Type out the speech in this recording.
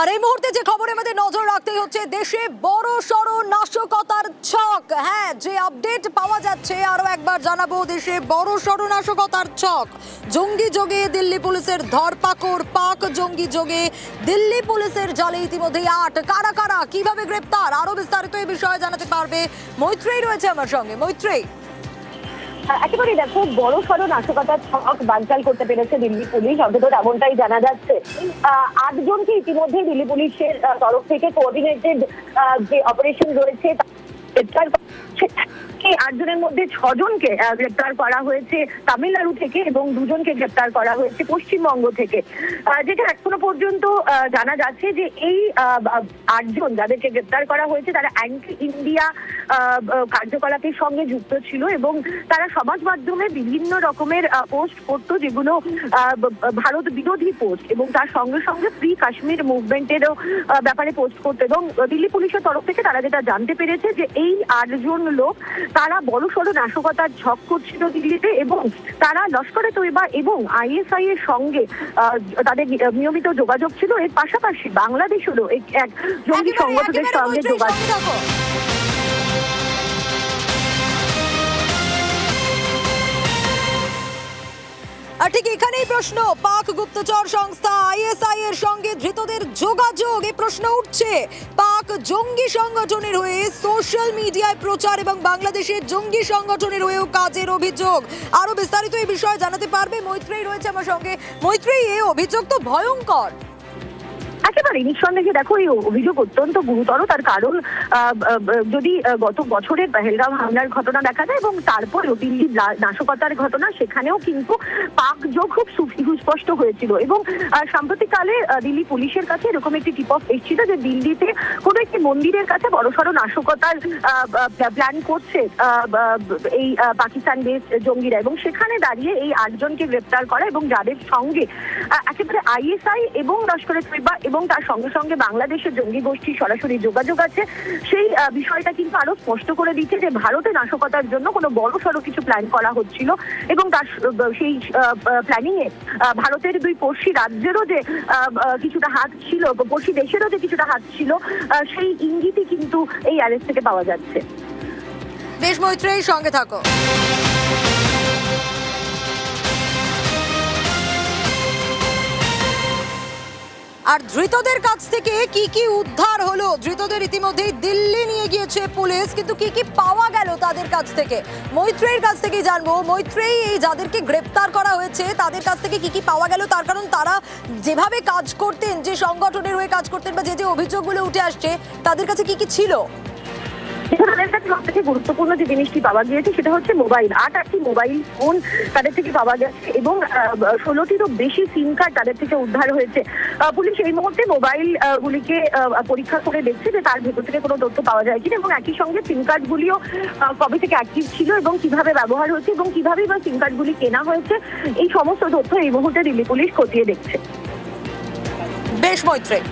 আর এই মুহূর্তে যে খবরে আমাদের নজর রাখতে হচ্ছে, দেশে বড় সড় নাশকতার ছক। হ্যাঁ, যে আপডেট পাওয়া যাচ্ছে আরো একবার জানাবো, দেশে বড় সড় নাশকতার ছক। জঙ্গি যোগে দিল্লি পুলিশের ধরপাকড়, পাক জঙ্গি যোগে দিল্লি পুলিশের জালে ইতিমধ্যে ৮। কারা কারা, কিভাবে গ্রেপ্তার, আরো বিস্তারিত এই বিষয়ে জানাতে পারবে মৈত্রেয়ী রয়েছে আমার সঙ্গে। মৈত্রেয়ী, একেবারে দেখো, বড় সড় নাশকতার ছক বানচাল করতে পেরেছে দিল্লি পুলিশ, অন্তত এমনটাই জানা যাচ্ছে। ৮ জনকে ইতিমধ্যে দিল্লি পুলিশের তরফ থেকে কোঅর্ডিনেটেড যে অপারেশন রয়েছে এই ৮ জনের মধ্যে ৬ জনকে গ্রেপ্তার করা হয়েছে তামিলনাড়ু থেকে এবং ২ জনকে গ্রেপ্তার করা হয়েছে পশ্চিমবঙ্গ থেকে। যেটা এখনো পর্যন্ত জানা যাচ্ছে যে এই ৮ জন যাদেরকে গ্রেপ্তার করা হয়েছে তারা অ্যান্টি ইন্ডিয়া কার্যকলাপের সঙ্গে যুক্ত ছিল এবং তারা সমাজ মাধ্যমে বিভিন্ন রকমের পোস্ট করতো, যেগুলো ভারত বিরোধী পোস্ট, এবং তার সঙ্গে সঙ্গে ফ্রি কাশ্মীর মুভমেন্টেরও ব্যাপারে পোস্ট করতো। এবং দিল্লি পুলিশের তরফ থেকে তারা যেটা জানতে পেরেছে যে এই ৮ জন লোক তারা বড়সড় নাশকতার ঝক করছিল দিল্লিতে, এবং তারা লস্করে তৈবা এবং আইএসআই এর সঙ্গে তাদের নিয়মিত যোগাযোগ ছিল। এর পাশাপাশি বাংলাদেশেরও এক জঙ্গি সংগঠনের সঙ্গে যোগাযোগ। আর ঠিক এখানেই প্রশ্ন, পাক গুপ্তচর সংস্থা আইএসআই এর সঙ্গে ধৃতদের যোগাযোগ, এই প্রশ্ন উঠছে। পাক জঙ্গি সংগঠনের হয়ে সোশ্যাল মিডিয়ায় প্রচার এবং বাংলাদেশের জঙ্গি সংগঠনের হয়েও কাজের অভিযোগ। আরো বিস্তারিত এই বিষয়ে জানাতে পারবে মৈত্রেয়ী রয়েছে আমার সঙ্গে। মৈত্রেয়ী, এই অভিযোগ তো ভয়ঙ্কর। একেবারে নিঃসন্দেহে দেখো, এই অভিযোগ অত্যন্ত গুরুতর। তার কারণ যদি গত বছরের পেহেলগাঁও হামলার ঘটনা দেখা যায় এবং তারপরেও দিল্লি নাশকতার ঘটনা, সেখানেও কিন্তু পাক যোগ খুব সুস্পষ্ট হয়েছিল। এবং সাম্প্রতিককালে দিল্লি পুলিশের কাছে এরকম একটি টিপ অফ এসেছিল যে দিল্লিতে কোনো একটি মন্দিরের কাছে বড়সড় নাশকতার প্ল্যান করছে এই পাকিস্তান বেস জঙ্গিরা, এবং সেখানে দাঁড়িয়ে এই ৮ জনকে গ্রেপ্তার করা এবং যাদের সঙ্গে একেবারে আইএসআই এবং লস্করে তৈবা এবং তার সঙ্গে সঙ্গে বাংলাদেশের জঙ্গি গোষ্ঠীর সরাসরি যোগাযোগ আছে, সেই বিষয়টা কিন্তু আরো স্পষ্ট করে দিচ্ছে যে ভারতে নাশকতার জন্য কোনো বড় সড়ো কিছু প্ল্যান করা হচ্ছিল। এবং তার সেই প্ল্যানিং এ ভারতের ২ পড়শি রাজ্যেরও যে কিছুটা হাত ছিল, পড়শি দেশেরও যে কিছুটা হাত ছিল, সেই ইঙ্গিতই কিন্তু এই অ্যারেস্ট থেকে পাওয়া যাচ্ছে। বেশ মৈত্রেয়ী, সঙ্গে থাকো। আর ধৃতদের কাছ থেকে কি কি উদ্ধার হলো? ধৃতদের ইতিমধ্যেই দিল্লি নিয়ে গিয়েছে পুলিশ, কিন্তু কি কি পাওয়া গেল তাদের কাছ থেকে মৈত্রেয়ীর কাছ থেকে জানবো। মৈত্রেয়ী, এই যাদেরকে গ্রেপ্তার করা হয়েছে তাদের কাছ থেকে কি কি পাওয়া গেল? তার কারণ তারা যেভাবে কাজ করতেন, যে সংগঠনের হয়ে কাজ করতেন, বা যে অভিযোগগুলো উঠে আসছে, তাদের কাছে কি কি ছিল? তাদের কাছে সবথেকে গুরুত্বপূর্ণ যে জিনিসটি পাওয়া গিয়েছে সেটা হচ্ছে মোবাইল। ৮টি মোবাইল ফোন তাদের থেকে পাওয়া গেছে এবং ১৬টিরও বেশি সিম কার্ড তাদের থেকে উদ্ধার হয়েছে। পুলিশ এই মুহূর্তে মোবাইল গুলিকে পরীক্ষা করে দেখছে যে তার ভেতর থেকে কোনো তথ্য পাওয়া যায় কিনা, এবং একই সঙ্গে সিম কার্ড গুলিও কবে থেকে অ্যাক্টিভ ছিল এবং কিভাবে ব্যবহার হয়েছে এবং কিভাবে বা সিম কার্ড গুলি কেনা হয়েছে, এই সমস্ত তথ্য এই মুহূর্তে দিল্লি পুলিশ খতিয়ে দেখছে। বেশ মৈত্রেয়ী।